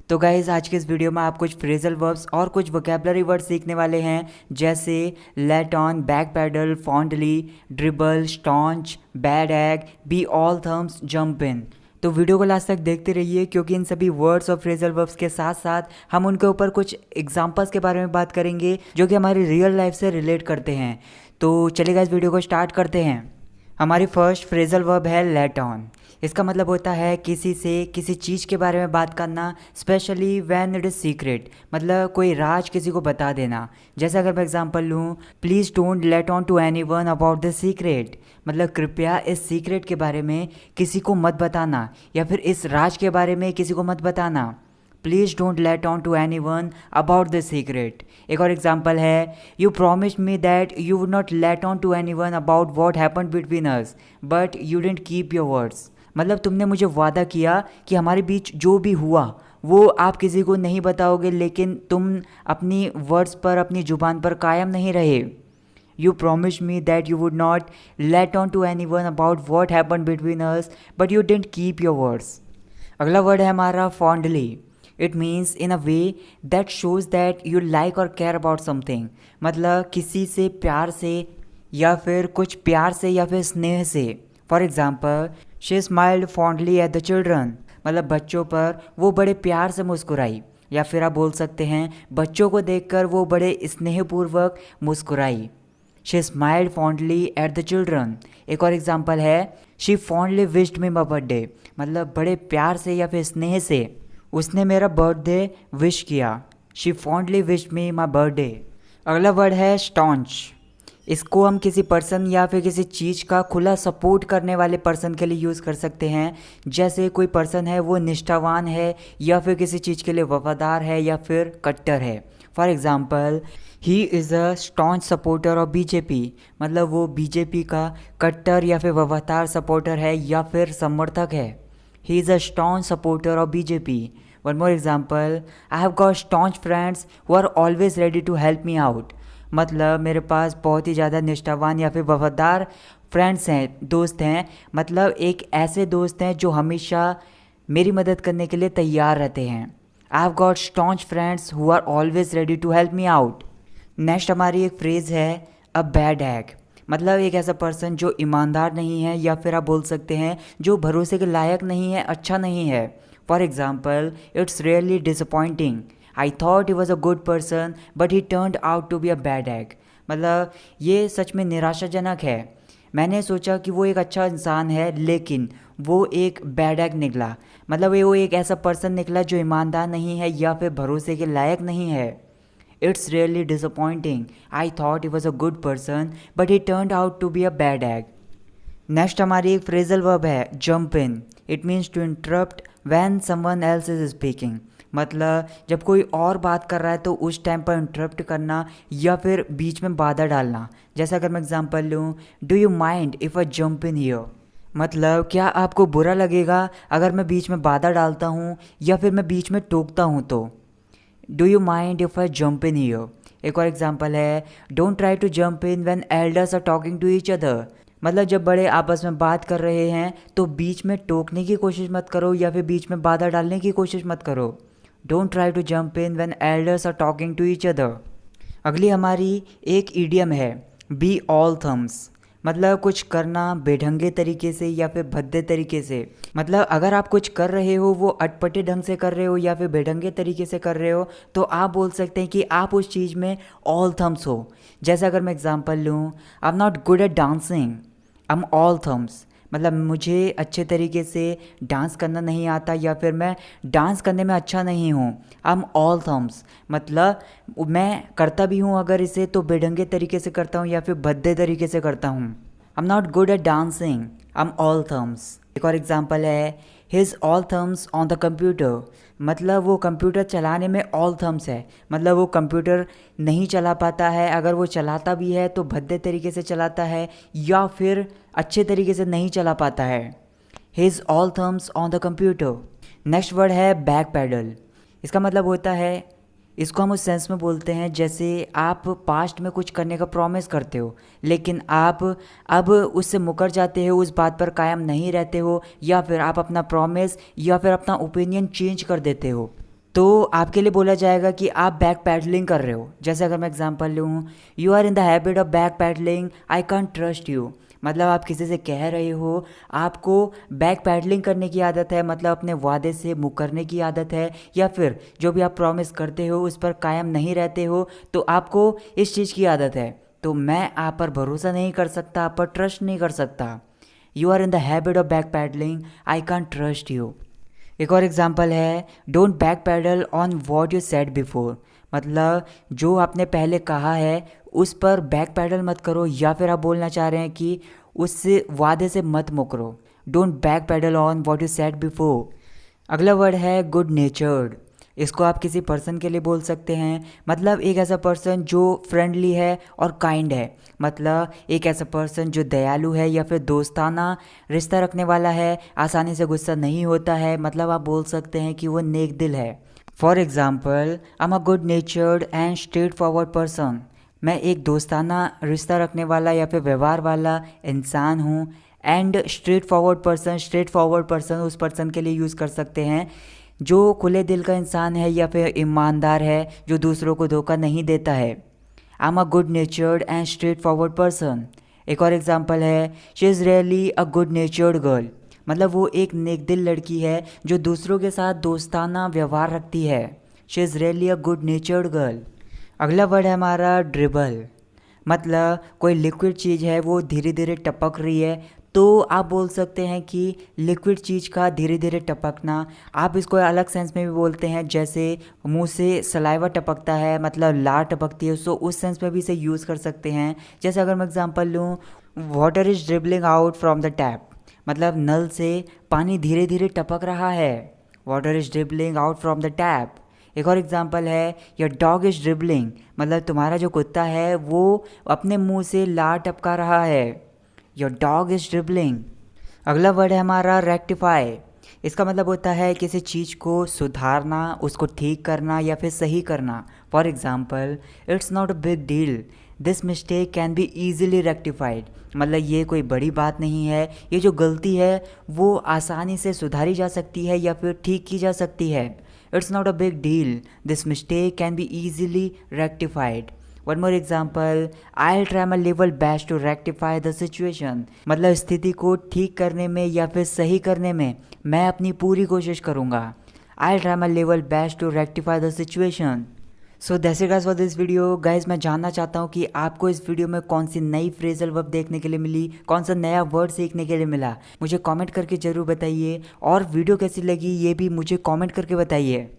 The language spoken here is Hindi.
तो गाइज़ आज के इस वीडियो में आप कुछ फ्रेजल वर्ब्स और कुछ वोकेबलरी वर्ड सीखने वाले हैं, जैसे let on, back paddle, fondly, dribble, staunch, bad egg, be all thumbs, jump in. तो वीडियो को लास्ट तक देखते रहिए, क्योंकि इन सभी वर्ड्स और फ्रेजल वर्ब्स के साथ साथ हम उनके ऊपर कुछ एग्जांपल्स के बारे में बात करेंगे जो कि हमारी रियल लाइफ से रिलेट करते हैं। तो चलिए गाइस वीडियो को स्टार्ट करते हैं। हमारी फर्स्ट फ्रेजल वर्ब है लेट ऑन। इसका मतलब होता है किसी से किसी चीज़ के बारे में बात करना, specially when it is secret, मतलब कोई राज किसी को बता देना। जैसे अगर मैं एग्जांपल लूँ, please don't let on to anyone about the secret, मतलब कृपया इस सीक्रेट के बारे में किसी को मत बताना, या फिर इस राज के बारे में किसी को मत बताना। Please don't let on to any one about the secret. एक और एग्जाम्पल है, you promised me that you would not let on to any one about what happened between us but you didn't keep your words. मतलब तुमने मुझे वादा किया कि हमारे बीच जो भी हुआ वो आप किसी को नहीं बताओगे, लेकिन तुम अपनी वर्ड्स पर, अपनी ज़ुबान पर कायम नहीं रहे। You promised me that you would not let on to anyone about what happened between us, but you didn't keep your words. अगला वर्ड है हमारा fondly. It means in a way that shows that you like or care about something. मतलब किसी से प्यार से, या फिर कुछ प्यार से या फिर स्नेह से। For example, she smiled fondly at the children. मतलब बच्चों पर वो बड़े प्यार से मुस्कुराई, या फिर आप बोल सकते हैं बच्चों को देखकर वो बड़े स्नेहपूर्वक मुस्कुराई। She smiled fondly at the children. एक और एग्जाम्पल है, She fondly wished me my birthday. मतलब बड़े प्यार से या फिर स्नेह से उसने मेरा बर्थडे विश किया। She fondly wished me my birthday. अगला वर्ड है staunch. इसको हम किसी पर्सन या फिर किसी चीज़ का खुला सपोर्ट करने वाले पर्सन के लिए यूज़ कर सकते हैं। जैसे कोई पर्सन है वो निष्ठावान है, या फिर किसी चीज़ के लिए वफादार है, या फिर कट्टर है। For example, he is a staunch supporter of BJP. मतलब वो बीजेपी का कट्टर या फिर वफादार सपोर्टर है या फिर समर्थक है। He is a staunch supporter of BJP. One more example, I have got staunch friends who are always ready to help me out. मतलब मेरे पास बहुत ही ज़्यादा निष्ठावान या फिर वफादार फ्रेंड्स हैं, दोस्त हैं। मतलब एक ऐसे दोस्त हैं जो हमेशा मेरी मदद करने के लिए तैयार रहते हैं। I have got staunch friends who are always ready to help me out. Next हमारी एक फ्रेज़ है अ बैड एग। मतलब एक ऐसा पर्सन जो ईमानदार नहीं है, या फिर आप बोल सकते हैं जो भरोसे के लायक नहीं है, अच्छा नहीं है। For example, it's really disappointing, I thought he was a good person but he turned out to be a bad egg. मतलब ये सच में निराशाजनक है। मैंने सोचा कि वो एक अच्छा इंसान है, लेकिन वो एक बैड एग निकला। मतलब वो एक ऐसा पर्सन निकला जो ईमानदार नहीं है या फिर भरोसे के लायक नहीं है। It's really disappointing. I thought he was a good person, but he turned out to be a bad egg. Next हमारी एक फ्रेजल वर्ब है jump in. It means to interrupt when someone else is speaking. मतलब जब कोई और बात कर रहा है तो उस टाइम पर इंटरप्ट करना या फिर बीच में बाधा डालना. जैसे अगर मैं एग्जांपल लूँ, do you mind if a jump in here. मतलब क्या आपको बुरा लगेगा अगर मैं बीच में बाधा डालता हूँ या फिर मैं बीच में टोकता हूँ तो. Do you mind if I jump in here. एक और एग्जांपल है, don't try to jump in when elders are talking to each other. मतलब जब बड़े आपस में बात कर रहे हैं तो बीच में टोकने की कोशिश मत करो या फिर बीच में बाधा डालने की कोशिश मत करो. Don't try to jump in when elders are talking to each other. अगली हमारी एक ईडियम है बी ऑल थम्स. मतलब कुछ करना बेढंगे तरीके से या फिर भद्दे तरीके से. मतलब अगर आप कुछ कर रहे हो वो अटपटे ढंग से कर रहे हो या फिर बेढंगे तरीके से कर रहे हो तो आप बोल सकते हैं कि आप उस चीज़ में ऑल थम्स हो. जैसे अगर मैं एग्जांपल लूँ, I am not good at dancing, I am all thumbs. मतलब मुझे अच्छे तरीके से डांस करना नहीं आता या फिर मैं डांस करने में अच्छा नहीं हूँ. I am all thumbs. मतलब मैं करता भी हूँ अगर इसे तो बेढंगे तरीके से करता हूँ या फिर भद्दे तरीके से करता हूँ. I am not good at dancing, I am all thumbs. एक और एग्जांपल है, his all thumbs on the computer. मतलब वो कंप्यूटर चलाने में ऑल थम्स है. मतलब वो कंप्यूटर नहीं चला पाता है, अगर वो चलाता भी है तो भद्दे तरीके से चलाता है या फिर अच्छे तरीके से नहीं चला पाता है. His all thumbs on the computer. Next word है बैक पैडल. इसका मतलब होता है, इसको हम उस सेंस में बोलते हैं जैसे आप पास्ट में कुछ करने का प्रॉमिस करते हो लेकिन आप अब उससे मुकर जाते हो, उस बात पर कायम नहीं रहते हो, या फिर आप अपना प्रॉमिस या फिर अपना ओपिनियन चेंज कर देते हो. तो आपके लिए बोला जाएगा कि आप बैक पैडलिंग कर रहे हो। जैसे अगर मैं एग्जांपल लूँ, you are in the habit of back paddling, I can't trust you. मतलब आप किसी से कह रहे हो आपको बैक पैडलिंग करने की आदत है, मतलब अपने वादे से मुकरने की आदत है, या फिर जो भी आप प्रॉमिस करते हो उस पर कायम नहीं रहते हो, तो आपको इस चीज़ की आदत है। तो मैं आप पर भरोसा नहीं कर सकता, आप पर ट्रस्ट नहीं कर सकता। You are in the habit of back paddling, I can't trust you. एक और एग्जांपल है, don't back pedal on what you said before. मतलब जो आपने पहले कहा है उस पर बैक पैडल मत करो, या फिर आप बोलना चाह रहे हैं कि उस वादे से मत मुकरो। Don't back pedal on what you said before. अगला वर्ड है गुड नेचर्ड। इसको आप किसी पर्सन के लिए बोल सकते हैं, मतलब एक ऐसा पर्सन जो फ्रेंडली है और काइंड है। मतलब एक ऐसा पर्सन जो दयालु है या फिर दोस्ताना रिश्ता रखने वाला है, आसानी से गुस्सा नहीं होता है, मतलब आप बोल सकते हैं कि वो नेक दिल है। For example, I am a good नेचर्ड and straight forward person. मैं एक दोस्ताना रिश्ता रखने वाला या फिर व्यवहार वाला इंसान हूँ। एंड स्ट्रेट फॉरवर्ड पर्सन उस पर्सन के लिए यूज़ कर सकते हैं जो खुले दिल का इंसान है या फिर ईमानदार है, जो दूसरों को धोखा नहीं देता है। I am a good नेचर्ड and straight forward person. एक और एग्जांपल है, she is really a good नेचर्ड girl. मतलब वो एक नेक दिल लड़की है जो दूसरों के साथ दोस्ताना व्यवहार रखती है। She is really a good नेचर्ड girl. अगला वर्ड है हमारा ड्रिबल। मतलब कोई लिक्विड चीज़ है वो धीरे धीरे टपक रही है, तो आप बोल सकते हैं कि लिक्विड चीज़ का धीरे धीरे टपकना। आप इसको अलग सेंस में भी बोलते हैं, जैसे मुंह से सलाइवा टपकता है, मतलब लार टपकती है, सो उस सेंस में भी इसे यूज़ कर सकते हैं। जैसे अगर मैं एग्जांपल लूँ, water is dribbling out from the tap. मतलब नल से पानी धीरे धीरे टपक रहा है। Water is dribbling out from the tap. एक और एग्जांपल है, योर डॉग इज़ ड्रिबलिंग। मतलब तुम्हारा जो कुत्ता है वो अपने मुंह से लार टपका रहा है। Your dog is dribbling. अगला वर्ड है हमारा रेक्टिफाई। इसका मतलब होता है किसी चीज़ को सुधारना, उसको ठीक करना या फिर सही करना। For example, it's not a big deal, this mistake can be easily rectified. मतलब ये कोई बड़ी बात नहीं है, ये जो गलती है वो आसानी से सुधारी जा सकती है या फिर ठीक की जा सकती है। It's not a big deal, this mistake can be easily rectified. One more example, I will try my level best to rectify the situation. मतलब स्थिति को ठीक करने में या फिर सही करने में मैं अपनी पूरी कोशिश करूँगा। I will try my level best to rectify the situation. So that's it guys for this video. Guys मैं जानना चाहता हूँ कि आपको इस वीडियो में कौन सी नई फ्रेजल वर्ब देखने के लिए मिली, कौन सा नया वर्ड सीखने के लिए मिला। मुझे कमेंट करके ज़रूर बताइए, और वीडियो कैसी लगी ये भी मुझे कमेंट करके बताइए।